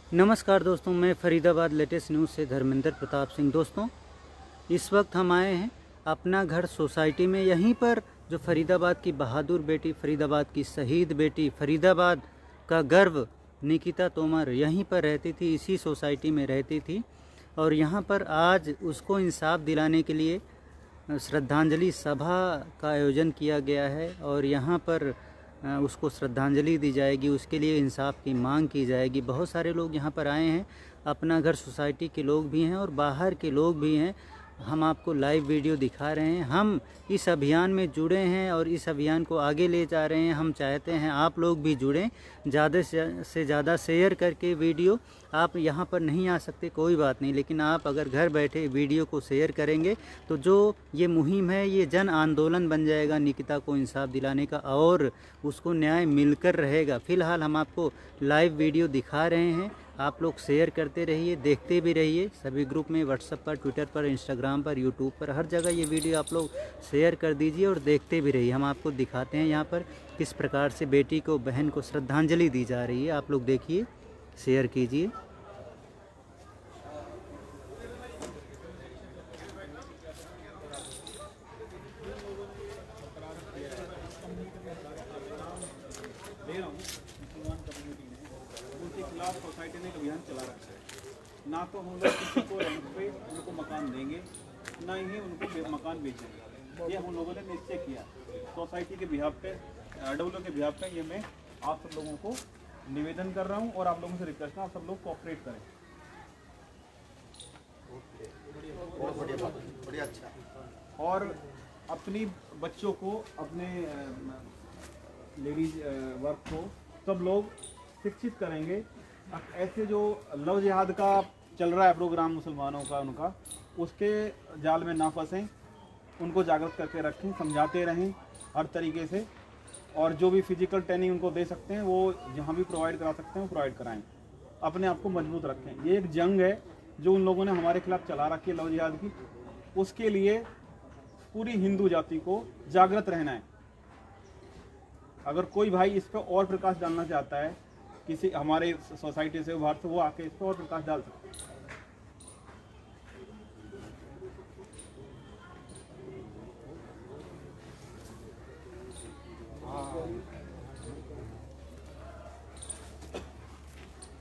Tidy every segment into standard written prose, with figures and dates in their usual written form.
नमस्कार दोस्तों, मैं फरीदाबाद लेटेस्ट न्यूज़ से धर्मेंद्र प्रताप सिंह। दोस्तों, इस वक्त हम आए हैं अपना घर सोसाइटी में। यहीं पर जो फरीदाबाद की बहादुर बेटी, फरीदाबाद की शहीद बेटी, फरीदाबाद का गर्व निकिता तोमर यहीं पर रहती थी, इसी सोसाइटी में रहती थी। और यहाँ पर आज उसको इंसाफ दिलाने के लिए श्रद्धांजलि सभा का आयोजन किया गया है और यहाँ पर उसको श्रद्धांजलि दी जाएगी, उसके लिए इंसाफ की मांग की जाएगी। बहुत सारे लोग यहाँ पर आए हैं, अपना घर सोसाइटी के लोग भी हैं और बाहर के लोग भी हैं। हम आपको लाइव वीडियो दिखा रहे हैं। हम इस अभियान में जुड़े हैं और इस अभियान को आगे ले जा रहे हैं। हम चाहते हैं आप लोग भी जुड़ें, ज़्यादा से ज़्यादा शेयर करके वीडियो। आप यहाँ पर नहीं आ सकते, कोई बात नहीं, लेकिन आप अगर घर बैठे वीडियो को शेयर करेंगे तो जो ये मुहिम है ये जन आंदोलन बन जाएगा निकिता को इंसाफ दिलाने का, और उसको न्याय मिलकर रहेगा। फ़िलहाल हम आपको लाइव वीडियो दिखा रहे हैं, आप लोग शेयर करते रहिए, देखते भी रहिए। सभी ग्रुप में, व्हाट्सएप पर, ट्विटर पर, इंस्टाग्राम पर, यूट्यूब पर, हर जगह ये वीडियो आप लोग शेयर कर दीजिए और देखते भी रहिए। हम आपको दिखाते हैं यहाँ पर किस प्रकार से बेटी को, बहन को श्रद्धांजलि दी जा रही है। आप लोग देखिए, शेयर कीजिए। मुसलमान कम्युनिटी ने उनके खिलाफ सोसाइटी ने एक अभियान चला रखा है। ना तो हम लोग किसी को रेंट पे उनको मकान देंगे, ना ही उनको मकान बेचेंगे। ये हम लोगों ने निश्चय किया सोसाइटी के बिहाफ पे, डब्ल्यू के बिहाफ पे। ये मैं आप सब लोगों को निवेदन कर रहा हूँ और आप लोगों से रिक्वेस्ट है, आप सब लोग कोऑपरेट करें। बहुत बढ़िया, अच्छा। और अपनी बच्चों को, अपने लेडीज वर्क को सब लोग शिक्षित करेंगे। ऐसे जो लव जिहाद का चल रहा है प्रोग्राम मुसलमानों का, उनका उसके जाल में ना फंसें, उनको जागृत करके रखें, समझाते रहें हर तरीके से। और जो भी फिजिकल ट्रेनिंग उनको दे सकते हैं वो जहाँ भी प्रोवाइड करा सकते हैं वो प्रोवाइड कराएं। अपने आप को मजबूत रखें। ये एक जंग है जो उन लोगों ने हमारे खिलाफ चला रखी है, लव जिहाद की। उसके लिए पूरी हिंदू जाति को जागृत रहना है। अगर कोई भाई इस पर और प्रकाश डालना चाहता है, किसी हमारे सोसाइटी से, बाहर से, वो आके इस पर और प्रकाश डाल सकते हैं।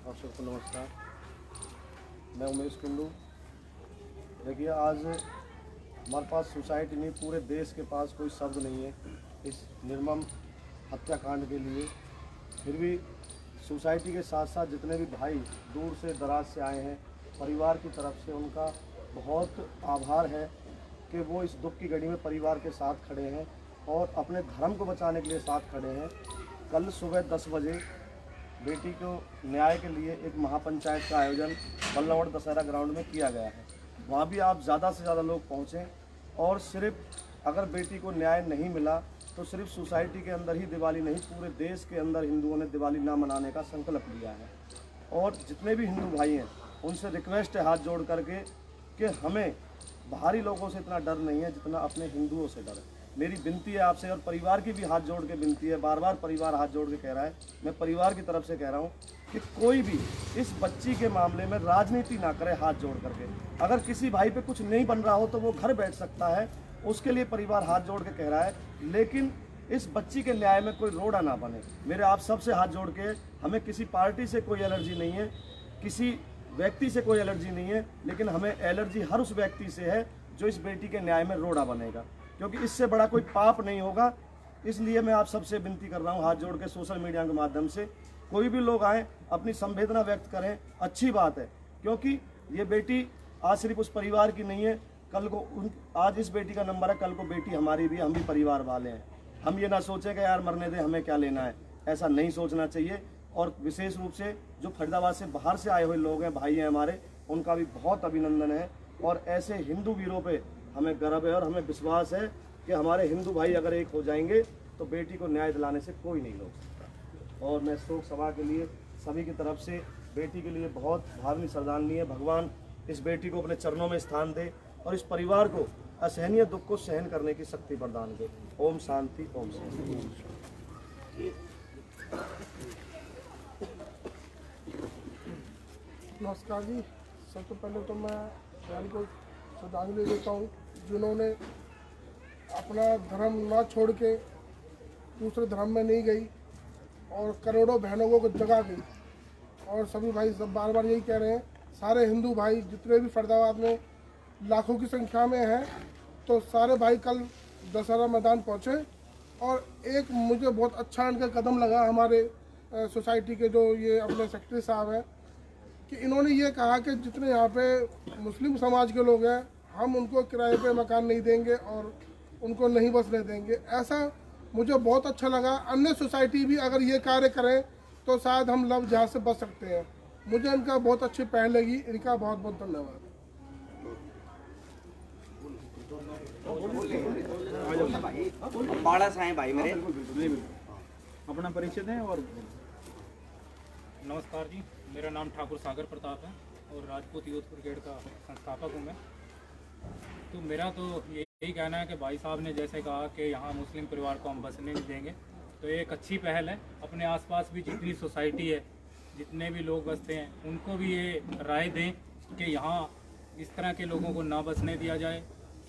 आप सबको नमस्कार, मैं उमेश कुंडू। देखिए, आज हमारे पास सोसाइटी नहीं, पूरे देश के पास कोई शब्द नहीं है इस निर्मम हत्याकांड के लिए। फिर भी सोसाइटी के साथ साथ जितने भी भाई दूर से, दराज से आए हैं, परिवार की तरफ से उनका बहुत आभार है कि वो इस दुख की घड़ी में परिवार के साथ खड़े हैं और अपने धर्म को बचाने के लिए साथ खड़े हैं। कल सुबह 10 बजे बेटी को न्याय के लिए एक महापंचायत का आयोजन बल्लभगढ़ दशहरा ग्राउंड में किया गया है। वहाँ भी आप ज़्यादा से ज़्यादा लोग पहुँचें और सिर्फ अगर बेटी को न्याय नहीं मिला तो सिर्फ सोसाइटी के अंदर ही दिवाली नहीं, पूरे देश के अंदर हिंदुओं ने दिवाली ना मनाने का संकल्प लिया है। और जितने भी हिंदू भाई हैं उनसे रिक्वेस्ट है हाथ जोड़ करके कि हमें बाहरी लोगों से इतना डर नहीं है जितना अपने हिंदुओं से डर है। मेरी विनती है आपसे, और परिवार की भी हाथ जोड़ के विनती है, बार बार परिवार हाथ जोड़ के कह रहा है, मैं परिवार की तरफ से कह रहा हूँ कि कोई भी इस बच्ची के मामले में राजनीति ना करे हाथ जोड़ करके। अगर किसी भाई पे कुछ नहीं बन रहा हो तो वो घर बैठ सकता है, उसके लिए परिवार हाथ जोड़ के कह रहा है। लेकिन इस बच्ची के न्याय में कोई रोड़ा ना बने। मेरे आप सबसे हाथ जोड़ के, हमें किसी पार्टी से कोई एलर्जी नहीं है, किसी व्यक्ति से कोई एलर्जी नहीं है, लेकिन हमें एलर्जी हर उस व्यक्ति से है जो इस बेटी के न्याय में रोड़ा बनेगा, क्योंकि इससे बड़ा कोई पाप नहीं होगा। इसलिए मैं आप सबसे विनती कर रहा हूँ हाथ जोड़ के, सोशल मीडिया के माध्यम से कोई भी लोग आएँ, अपनी संवेदना व्यक्त करें। अच्छी बात है, क्योंकि ये बेटी आज सिर्फ उस परिवार की नहीं है, कल को आज इस बेटी का नंबर है, कल को बेटी हमारी भी, हम भी परिवार वाले हैं। हम ये ना सोचें कि यार मरने दे, हमें क्या लेना है, ऐसा नहीं सोचना चाहिए। और विशेष रूप से जो फरीदाबाद से बाहर से आए हुए लोग हैं, भाई हैं हमारे, उनका भी बहुत अभिनंदन है। और ऐसे हिंदू वीरों पे हमें गर्व है और हमें विश्वास है कि हमारे हिंदू भाई अगर एक हो जाएंगे तो बेटी को न्याय दिलाने से कोई नहीं रोक सकता। और मैं शोक सभा के लिए सभी की तरफ से बेटी के लिए बहुत भावनीय श्रद्धांजलि है। भगवान इस बेटी को अपने चरणों में स्थान दे और इस परिवार को असहनीय दुख को सहन करने की शक्ति प्रदान दे। ओम शांति, ओम शांति। नमस्कार जी। सबसे पहले तो मैं बहन को श्रद्धांजलि देता हूँ जिन्होंने अपना धर्म ना छोड़ के दूसरे धर्म में नहीं गई और करोड़ों बहनों को जगा गई। और सभी भाई सब बार बार यही कह रहे हैं, सारे हिंदू भाई जितने भी फरीदाबाद में लाखों की संख्या में हैं, तो सारे भाई कल दशहरा मैदान पहुँचे। और एक मुझे बहुत अच्छा इनका कदम लगा हमारे सोसाइटी के जो ये अपने सेक्रेटरी साहब हैं कि इन्होंने ये कहा कि जितने यहाँ पे मुस्लिम समाज के लोग हैं हम उनको किराए पे मकान नहीं देंगे और उनको नहीं बसने देंगे। ऐसा मुझे बहुत अच्छा लगा। अन्य सोसाइटी भी अगर ये कार्य करें तो शायद हम लव जिहाद से बच सकते हैं। मुझे इनका बहुत अच्छी पहल लगी। इनका बहुत बहुत धन्यवाद। बाड़ा साए भाई मेरे अपना परिचय दें। और नमस्कार जी, मेरा नाम ठाकुर सागर प्रताप है और राजपूत यूथ ब्रिगेड का संस्थापक हूँ मैं। तो मेरा तो यही कहना है कि भाई साहब ने जैसे कहा कि यहाँ मुस्लिम परिवार को हम बसने नहीं देंगे, तो एक अच्छी पहल है। अपने आसपास भी जितनी सोसाइटी है, जितने भी लोग बसते हैं, उनको भी ये राय दें कि यहाँ इस तरह के लोगों को ना बसने दिया जाए।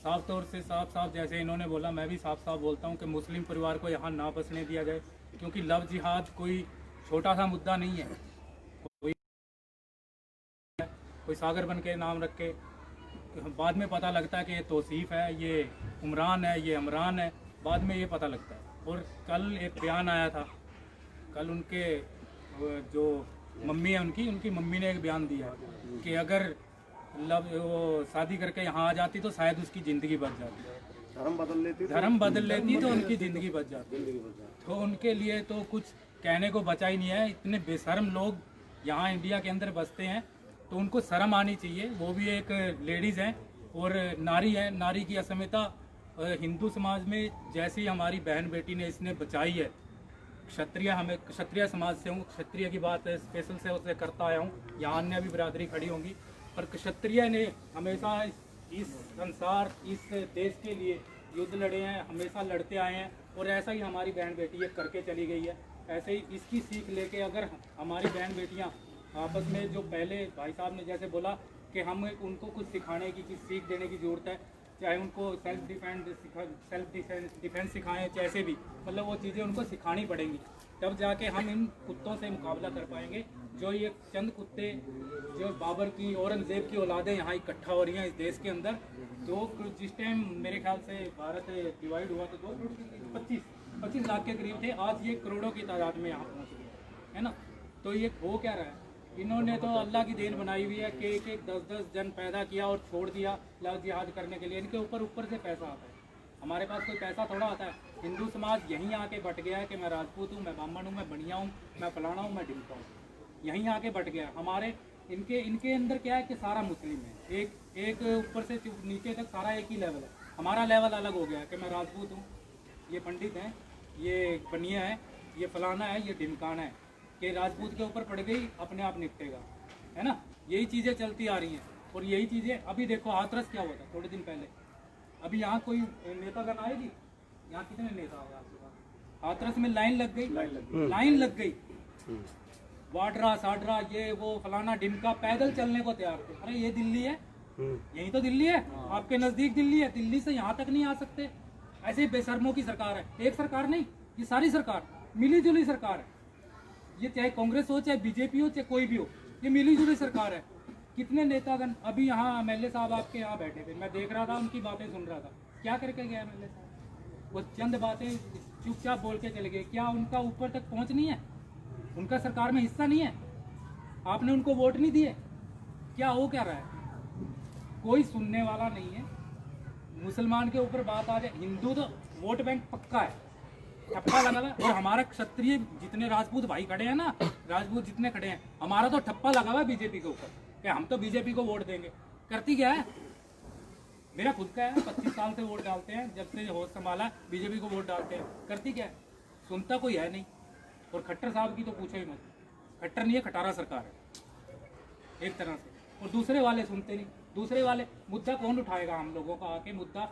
साफ तौर से साफ जैसे इन्होंने बोला, मैं भी साफ बोलता हूँ कि मुस्लिम परिवार को यहाँ ना बसने दिया जाए, क्योंकि लव जिहाद कोई छोटा सा मुद्दा नहीं है। कोई सागर बन के नाम रख के बाद में पता लगता है कि ये तौसीफ है, ये उमरान है, ये इमरान है, बाद में ये पता लगता है। और कल एक बयान आया था, कल उनके जो मम्मी है उनकी मम्मी ने एक बयान दिया कि अगर वो शादी करके यहाँ आ जाती तो शायद उसकी ज़िंदगी बच जाती, धर्म बदल लेती तो उनकी ज़िंदगी बच जाती। तो उनके लिए तो कुछ कहने को बचा ही नहीं है। इतने बेशर्म लोग यहाँ इंडिया के अंदर बसते हैं, तो उनको शर्म आनी चाहिए। वो भी एक लेडीज़ हैं और नारी है। नारी की असमियता हिंदू समाज में जैसी हमारी बहन बेटी ने इसने बचाई है। क्षत्रिय समाज से हूँ, क्षत्रिय की बात स्पेशल से उसे करता आया हूँ। यहाँ अन्य भी बिरादरी खड़ी होंगी, पर क्षत्रिय ने हमेशा इस संसार, इस देश के लिए युद्ध लड़े हैं, हमेशा लड़ते आए हैं। और ऐसा ही हमारी बहन बेटी ये करके चली गई है। ऐसे ही इसकी सीख लेके अगर हमारी बहन बेटियाँ आपस में, जो पहले भाई साहब ने जैसे बोला कि हम उनको कुछ सिखाने की, सीख देने की ज़रूरत है, चाहे उनको सेल्फ डिफेंस सिखाएं, जैसे भी मतलब वो चीज़ें उनको सिखानी पड़ेंगी, तब जाके हम इन कुत्तों से मुकाबला कर पाएंगे। जो ये चंद कुत्ते, जो बाबर की, औरंगजेब की औलादें यहाँ इकट्ठा हो रही हैं इस देश के अंदर। तो जिस टाइम मेरे ख्याल से भारत डिवाइड हुआ तो 25 लाख के करीब थे, आज ये करोड़ों की तादाद में यहाँ पहुँच गए, है ना। तो ये हो क्या रहा है, इन्होंने तो अल्लाह की देन बनाई हुई है कि एक 10 जन पैदा किया और छोड़ दिया लव जिहाद करने के लिए। इनके ऊपर से पैसा आता है, हमारे पास कोई पैसा थोड़ा आता है। हिंदू समाज यहीं आके बट गया है कि मैं राजपूत हूँ, मैं ब्राह्मण हूँ, मैं बनिया हूँ, मैं फलाना हूँ, मैं ढिमका हूँ, यहीं आके बट गया। हमारे इनके अंदर क्या है कि सारा मुस्लिम है, एक ऊपर से नीचे तक सारा एक ही लेवल है। हमारा लेवल अलग हो गया कि मैं राजपूत हूँ, ये पंडित हैं, ये बनिया है, ये फलाना है, ये ढिमकाना है, कि राजपूत के ऊपर पड़ गई अपने आप निपटेगा, है ना। यही चीज़ें चलती आ रही हैं। और यही चीज़ें अभी देखो, हाथरस क्या हुआ था थोड़े दिन पहले। अभी यहाँ कोई नेतागण आएगी, यहाँ कितने नेता आ गए आपके पास? हाथरस में लाइन लग गई, वाडरा साडरा ये वो फलाना ढिमका पैदल चलने को तैयार थे। अरे ये दिल्ली है, यही तो दिल्ली है, आपके नज़दीक दिल्ली है, दिल्ली से यहाँ तक नहीं आ सकते। ऐसे बेशर्मों की सरकार है। एक सरकार नहीं, ये सारी सरकार मिली जुली सरकार है। ये चाहे कांग्रेस हो, चाहे बीजेपी हो, चाहे कोई भी हो, ये मिली जुली सरकार है। कितने नेतागण अभी यहाँ एमएलए साहब आपके यहाँ बैठे थे, मैं देख रहा था, उनकी बातें सुन रहा था। क्या करके गया एमएलए साहब? वो चंद बातें चुपचाप बोल के चले गए। क्या उनका ऊपर तक पहुँच नहीं है? उनका सरकार में हिस्सा नहीं है? आपने उनको वोट नहीं दिए? क्या हो क्या रहा है? कोई सुनने वाला नहीं है। मुसलमान के ऊपर बात आ जाए, हिंदू तो वोट बैंक पक्का है, ठप्पा लगा हुआ। और हमारा क्षत्रिय जितने राजपूत भाई खड़े हैं ना, राजपूत जितने खड़े हैं, हमारा तो ठप्पा लगा हुआ है बीजेपी के ऊपर कि हम तो बीजेपी को वोट देंगे। करती क्या है? मेरा खुद का है, 25 साल से वोट डालते हैं, जब से होश संभाला बीजेपी को वोट डालते हैं। करती क्या है? सुनता कोई है नहीं। और खट्टर साहब की तो पूछो ही मत, खट्टर नहीं है, खटारा सरकार है एक तरह से। और दूसरे वाले सुनते नहीं। दूसरे वाले मुद्दा कौन उठाएगा? हम लोगों का आके मुद्दा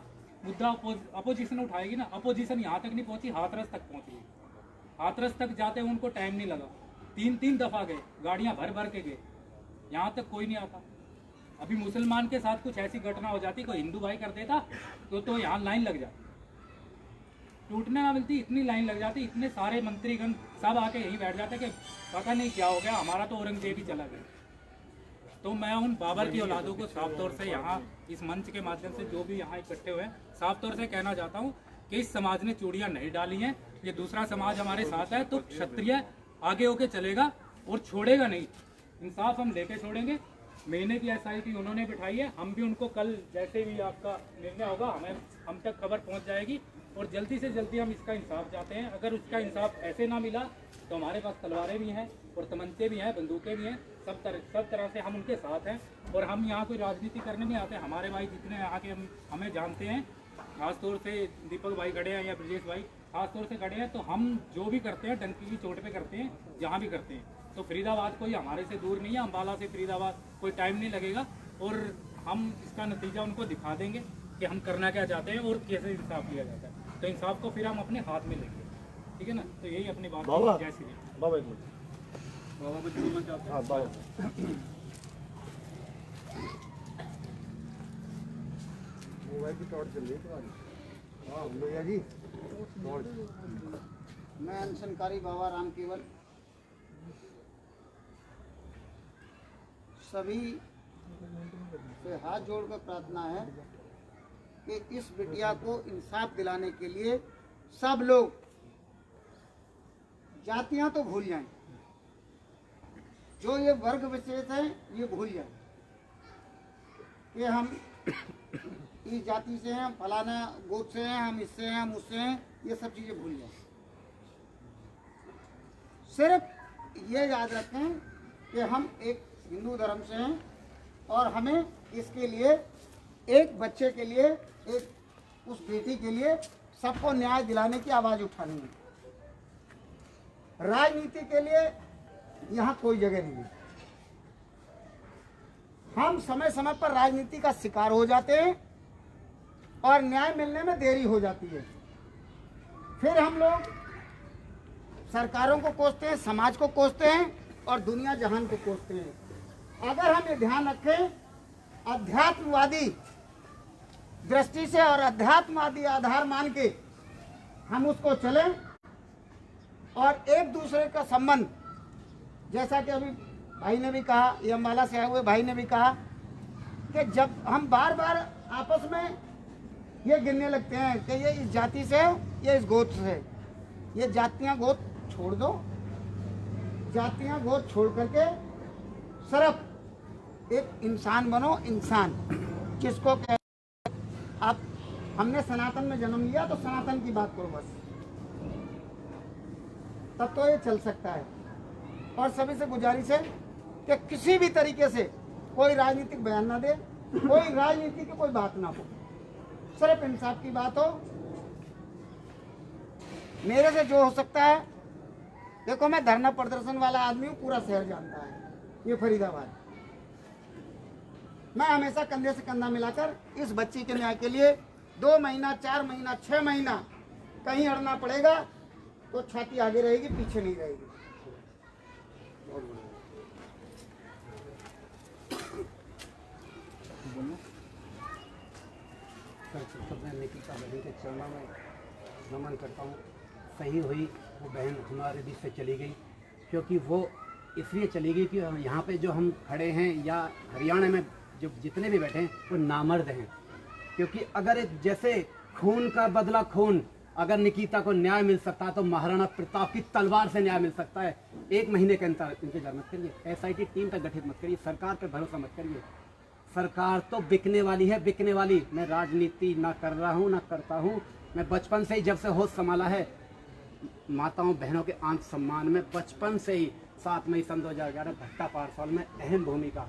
अपोजिशन उठाएगी ना। अपोजिशन यहाँ तक नहीं पहुँची, हाथरस तक पहुँची। हाथरस तक जाते उनको टाइम नहीं लगा, 3 दफ़ा गए, गाड़ियाँ भर के गए। यहाँ तक कोई नहीं आता। अभी मुसलमान के साथ कुछ ऐसी घटना हो जाती, कोई हिंदू भाई कर देता तो यहाँ लाइन लग जाती, टूटने ना मिलती, इतनी लाइन लग जाती, इतने सारे मंत्रीगण सब आके यहीं बैठ जाते कि पता नहीं क्या हो गया, हमारा तो औरंगजेब ही चला गया। तो मैं उन बाबर की औलादों को साफ तौर से यहाँ इस मंच के माध्यम से जो भी यहाँ इकट्ठे हुए हैं साफ तौर से कहना चाहता हूँ कि इस समाज ने चूड़ियाँ नहीं डाली हैं, ये दूसरा समाज हमारे साथ है, तो क्षत्रिय आगे होके चलेगा और छोड़ेगा नहीं। इंसाफ हम लेके छोड़ेंगे। महीने की SIT उन्होंने बिठाई है, हम भी उनको कल जैसे भी आपका निर्णय होगा हम तक खबर पहुंच जाएगी और जल्दी से जल्दी हम इसका इंसाफ चाहते हैं। अगर उसका इंसाफ ऐसे ना मिला तो हमारे पास तलवारें भी हैं और तमंचे भी हैं, बंदूकें भी हैं, सब तरह से हम उनके साथ हैं। और हम यहाँ कोई राजनीति करने नहीं आते। हमारे भाई जितने यहाँ के हमें जानते हैं, खासतौर से दीपक भाई खड़े हैं या ब्रजेश भाई खासतौर से खड़े हैं, तो हम जो भी करते हैं डंकी की चोट पे करते हैं, जहाँ भी करते हैं। तो फरीदाबाद कोई हमारे से दूर नहीं है, अम्बाला से फरीदाबाद कोई टाइम नहीं लगेगा और हम इसका नतीजा उनको दिखा देंगे कि हम करना क्या चाहते हैं और कैसे इंसाफ लिया जाता है। तो इंसाफ को फिर हम अपने हाथ में लेंगे, ठीक है ना। तो यही अपनी बात है। जय श्री राम। बाबा एक मिनट, बाबा कुछ बोलना चाहते हैं? हाँ बाबा मोबाइल की टॉर्च चल रही है तुम्हारी। हाँ भैया जी टॉर्च। मैं अनशनकारी बाबा राम केवल सभी से हाथ जोड़कर प्रार्थना है कि इस बिटिया को इंसाफ दिलाने के लिए सब लोग जातियां तो भूल जाएं, जो ये वर्ग विशेष है ये भूल जाएं कि हम इस जाति से हैं, हम फलाना गोत्र से हैं, हम इससे हैं, हम उससे हैं, ये सब चीज़ें भूल जाएं। सिर्फ ये याद रखें कि हम एक हिंदू धर्म से हैं और हमें इसके लिए एक बच्चे के लिए, एक उस बेटी के लिए सबको न्याय दिलाने की आवाज़ उठानी है। राजनीति के लिए यहाँ कोई जगह नहीं है। हम समय समय पर राजनीति का शिकार हो जाते हैं और न्याय मिलने में देरी हो जाती है। फिर हम लोग सरकारों को कोसते हैं, समाज को कोसते हैं और दुनिया जहान को कोसते हैं। अगर हम ये ध्यान रखें, अध्यात्मवादी दृष्टि से और अध्यात्मवादी आधार मान के हम उसको चलें और एक दूसरे का संबंध, जैसा कि अभी भाई ने भी कहा, ये अम्बाला से आए हुए भाई ने भी कहा कि जब हम बार बार आपस में ये गिनने लगते हैं कि ये इस जाति से है, ये इस गोत्र से है, ये जातियां गोत्र छोड़ दो। जातियां गोत्र छोड़ करके सिर्फ एक इंसान बनो। इंसान किसको कह, आप हमने सनातन में जन्म लिया तो सनातन की बात करो बस, तब तो ये चल सकता है। और सभी से गुजारिश है कि किसी भी तरीके से कोई राजनीतिक बयान ना दे, कोई राजनीति की कोई बात ना हो, सिर्फ इंसाफ की बात हो। मेरे से जो हो सकता है, देखो मैं धरना प्रदर्शन वाला आदमी हूँ, पूरा शहर जानता है ये फरीदाबाद। मैं हमेशा कंधे से कंधा मिलाकर इस बच्ची के न्याय के लिए 2 महीना, 4 महीना, 6 महीना कहीं अड़ना पड़ेगा तो छाती आगे रहेगी, पीछे नहीं रहेगी। मैं निकिता बहन के चरणों में नमन करता हूँ। सही हुई वो बहन हमारे बीच से चली गई, क्योंकि वो इसलिए चली गई कि यहाँ पे जो हम खड़े हैं या हरियाणा में जो जितने भी बैठे हैं वो नामर्द हैं। क्योंकि अगर जैसे खून का बदला खून, अगर निकिता को न्याय मिल सकता तो महाराणा प्रताप की तलवार से न्याय मिल सकता है। 1 महीने का इंतजार मत करिए, SIT टीम तक गठित मत करिए, सरकार पर भरोसा मत करिए। सरकार तो बिकने वाली है, बिकने वाली। मैं राजनीति ना कर रहा हूँ ना करता हूँ। मैं बचपन से ही, जब से होश संभाला है, माताओं बहनों के आंत सम्मान में बचपन से ही 7 मई सन 2011 भट्टा पारसौल में अहम भूमिका।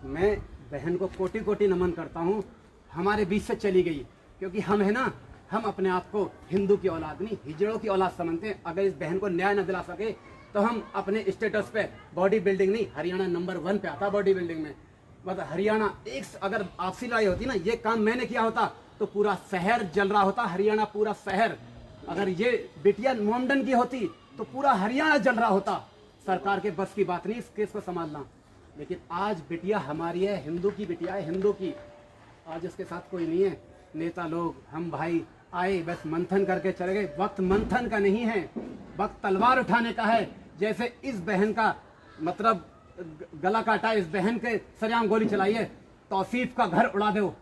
मैं बहन को कोटि कोटि नमन करता हूँ, हमारे बीच से चली गई। क्योंकि हम है ना, हम अपने आप को हिंदू की औलाद नहीं, हिजड़ों की औलाद समझते हैं। अगर इस बहन को न्याय न दिला सके तो हम अपने स्टेटस पे बॉडी बिल्डिंग नहीं, हरियाणा नंबर 1 पे आता बॉडी बिल्डिंग में। मतलब हरियाणा एक, अगर आपसी लड़ाई होती ना, ये काम मैंने किया होता तो पूरा शहर जल रहा होता, हरियाणा पूरा शहर। अगर ये बिटिया मोमडन की होती तो पूरा हरियाणा जल रहा होता। सरकार के बस की बात नहीं इस केस को संभालना। लेकिन आज बिटिया हमारी है, हिंदू की बिटिया है, हिंदू की। आज उसके साथ कोई नहीं है। नेता लोग, हम भाई आए बस मंथन करके चले गए। वक्त मंथन का नहीं है, वक्त तलवार उठाने का है। जैसे इस बहन का मतलब गला काटा, इस बहन के सरेआम गोली चलाई है, तौसीफ का घर उड़ा दो,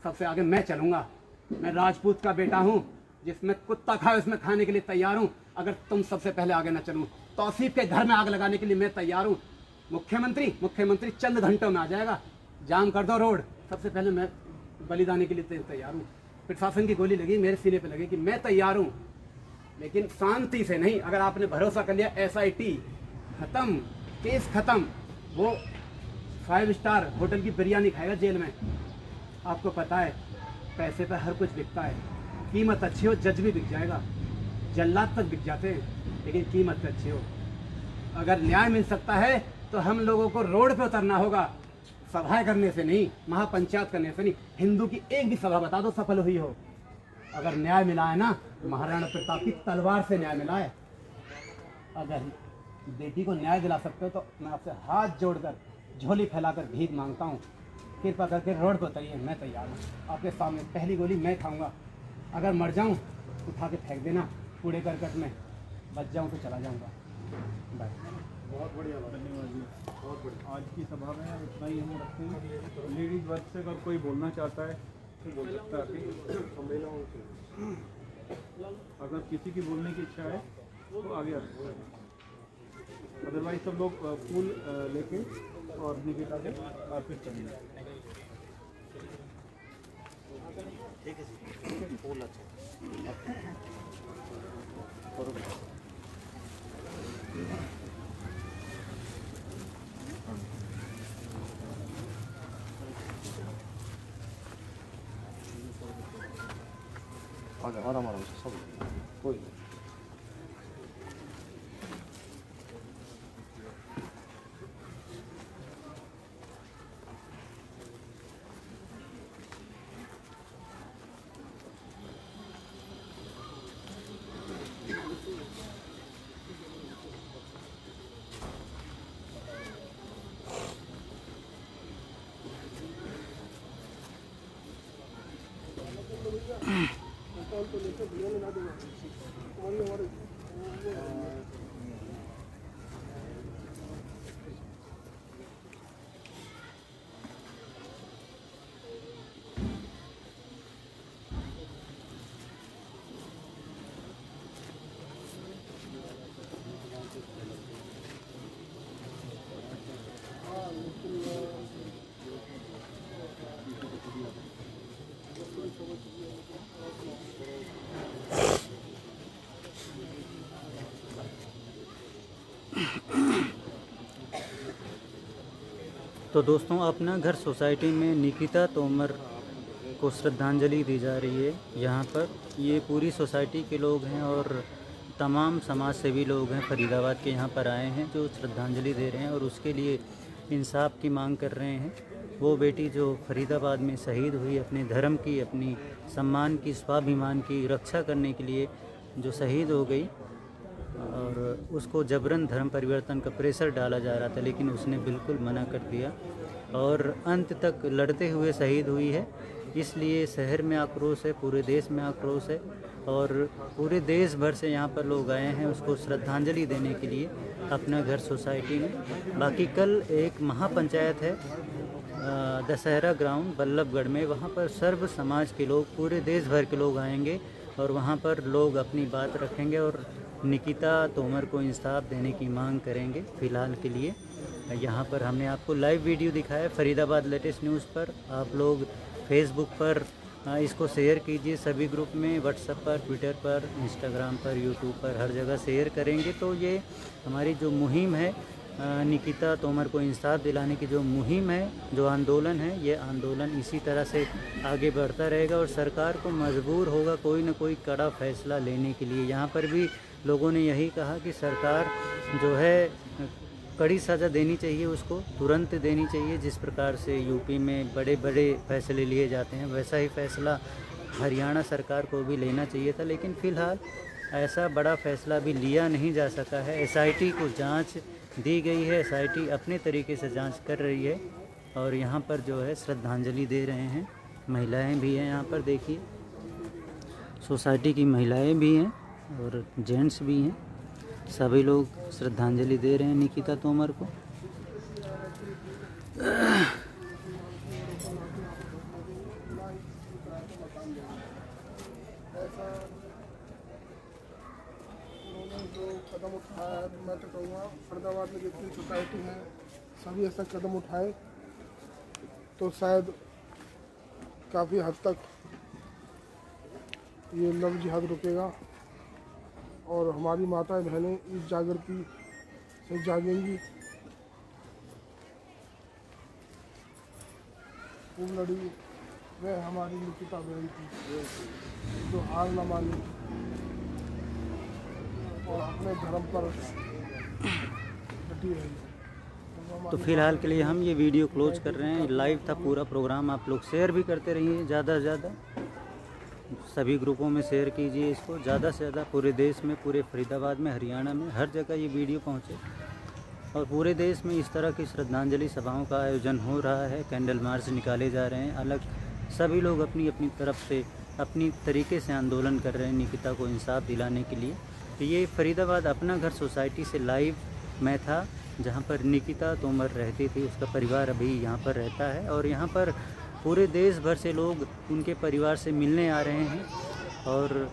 सबसे आगे मैं चलूंगा। मैं राजपूत का बेटा हूँ, जिसमें कुत्ता खाए उसमें खाने के लिए तैयार हूँ। अगर तुम सबसे पहले आगे न चलूँ, तौसीफ के घर में आग लगाने के लिए मैं तैयार हूँ। मुख्यमंत्री चंद घंटों में आ जाएगा। जाम कर दो रोड, सबसे पहले मैं बलिदानी के लिए तैयार हूँ। प्रशासन की गोली लगी, मेरे सीने पे लगे कि मैं तैयार हूँ, लेकिन शांति से नहीं। अगर आपने भरोसा कर लिया SIT खत्म, केस खत्म, वो 5 स्टार होटल की बिरयानी खाएगा जेल में। आपको पता है पैसे पर हर कुछ बिकता है। कीमत अच्छी हो जज भी बिक जाएगा, जल्लाद तक बिक जाते हैं, लेकिन कीमत अच्छी हो। अगर न्याय मिल सकता है तो हम लोगों को रोड पे उतरना होगा, सभाएं करने से नहीं, महापंचायत करने से नहीं। हिंदू की एक भी सभा बता दो सफल हुई हो। अगर न्याय मिला है ना, महाराणा प्रताप की तलवार से न्याय मिला है। अगर बेटी को न्याय दिला सकते हो तो मैं आपसे हाथ जोड़कर, झोली फैलाकर भीख मांगता हूँ, कृपा करके रोड पर उतरिए। मैं तैयार हूँ। आपके सामने पहली गोली मैं खाऊंगा। अगर मर जाऊँ उठा के फेंक देना कूड़े करकट में, बच जाऊँ तो चला जाऊँगा। बाय। बहुत बढ़िया बात। धन्यवाद जी। बहुत बढ़िया। आज की सभा में अब इतना ही हम रखते हैं। लेडीज़ वर्ग से अगर कोई बोलना चाहता है तो बोल सकता है। अगर किसी की बोलने की इच्छा है तो आगे आ सकता है। अदरवाइज सब लोग फूल लेके और निकिता के अर्पित करेंगे। आराम आराम से सब कोई नहीं। तो दोस्तों, अपना घर सोसाइटी में निकिता तोमर को श्रद्धांजलि दी जा रही है। यहाँ पर ये पूरी सोसाइटी के लोग हैं और तमाम समाज सेवी लोग हैं फरीदाबाद के, यहाँ पर आए हैं जो श्रद्धांजलि दे रहे हैं और उसके लिए इंसाफ की मांग कर रहे हैं। वो बेटी जो फरीदाबाद में शहीद हुई, अपने धर्म की, अपनी सम्मान की, स्वाभिमान की रक्षा करने के लिए जो शहीद हो गई, और उसको जबरन धर्म परिवर्तन का प्रेशर डाला जा रहा था, लेकिन उसने बिल्कुल मना कर दिया और अंत तक लड़ते हुए शहीद हुई है। इसलिए शहर में आक्रोश है, पूरे देश में आक्रोश है और पूरे देश भर से यहाँ पर लोग आए हैं उसको श्रद्धांजलि देने के लिए अपना घर सोसाइटी में। बाकी कल एक महापंचायत है दशहरा ग्राउंड बल्लभगढ़ में, वहाँ पर सर्व समाज के लोग, पूरे देश भर के लोग आएंगे और वहाँ पर लोग अपनी बात रखेंगे और निकिता तोमर को इंसाफ देने की मांग करेंगे। फ़िलहाल के लिए यहाँ पर हमने आपको लाइव वीडियो दिखाया फरीदाबाद लेटेस्ट न्यूज़ पर। आप लोग फेसबुक पर इसको शेयर कीजिए, सभी ग्रुप में, व्हाट्सएप पर, ट्विटर पर, इंस्टाग्राम पर, यूट्यूब पर, हर जगह शेयर करेंगे तो ये हमारी जो मुहिम है निकिता तोमर को इंसाफ दिलाने की जो मुहिम है, जो आंदोलन है, ये आंदोलन इसी तरह से आगे बढ़ता रहेगा और सरकार को मजबूर होगा कोई ना कोई कड़ा फैसला लेने के लिए। यहाँ पर भी लोगों ने यही कहा कि सरकार जो है कड़ी सज़ा देनी चाहिए, उसको तुरंत देनी चाहिए। जिस प्रकार से यूपी में बड़े बड़े फैसले लिए जाते हैं वैसा ही फैसला हरियाणा सरकार को भी लेना चाहिए था, लेकिन फ़िलहाल ऐसा बड़ा फैसला भी लिया नहीं जा सका है। SIT को जांच दी गई है। SIT अपने तरीके से जांच कर रही है और यहाँ पर जो है श्रद्धांजलि दे रहे हैं। महिलाएं भी हैं यहाँ पर, देखिए सोसाइटी की महिलाएं भी हैं और जेंट्स भी हैं। सभी लोग श्रद्धांजलि दे रहे हैं निकिता तोमर को। जो कदम उठाया है, मैं तो कहूँगा फरीदाबाद में जितनी सोसाइटी है सभी ऐसा कदम उठाए तो शायद काफ़ी हद तक ये लव जिहाद रुकेगा और हमारी माताएं बहनें इस जागृति से जागेंगी। खूब लड़ी वह हमारी निकिता बहन थी जो हार न मानी और अपने धर्म पर डटी रही। तो फिलहाल के लिए हम ये वीडियो क्लोज कर रहे हैं। लाइव था पूरा प्रोग्राम, आप लोग शेयर भी करते रहिए ज़्यादा से ज़्यादा, सभी ग्रुपों में शेयर कीजिए इसको ज़्यादा से ज़्यादा। पूरे देश में, पूरे फरीदाबाद में, हरियाणा में, हर जगह ये वीडियो पहुँचे और पूरे देश में इस तरह की श्रद्धांजलि सभाओं का आयोजन हो रहा है। कैंडल मार्च निकाले जा रहे हैं अलग, सभी लोग अपनी अपनी तरफ से अपनी तरीके से आंदोलन कर रहे हैं निकिता को इंसाफ दिलाने के लिए। तो ये फरीदाबाद अपना घर सोसाइटी से लाइव मैं था, जहाँ पर निकिता तोमर रहती थी। उसका परिवार अभी यहाँ पर रहता है और यहाँ पर पूरे देश भर से लोग उनके परिवार से मिलने आ रहे हैं और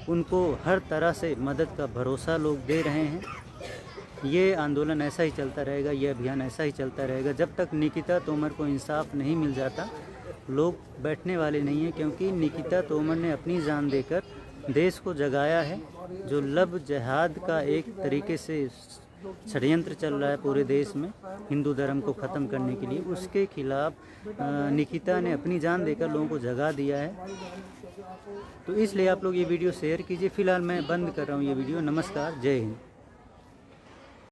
उनको हर तरह से मदद का भरोसा लोग दे रहे हैं। ये आंदोलन ऐसा ही चलता रहेगा, ये अभियान ऐसा ही चलता रहेगा जब तक निकिता तोमर को इंसाफ नहीं मिल जाता। लोग बैठने वाले नहीं हैं, क्योंकि निकिता तोमर ने अपनी जान देकर देश को जगाया है। जो लव जिहाद का एक तरीके से षड्यंत्र चल रहा है पूरे देश में हिंदू धर्म को ख़त्म करने के लिए, उसके खिलाफ निकिता ने अपनी जान देकर लोगों को जगा दिया है। तो इसलिए आप लोग ये वीडियो शेयर कीजिए। फ़िलहाल मैं बंद कर रहा हूँ ये वीडियो। नमस्कार, जय हिंद।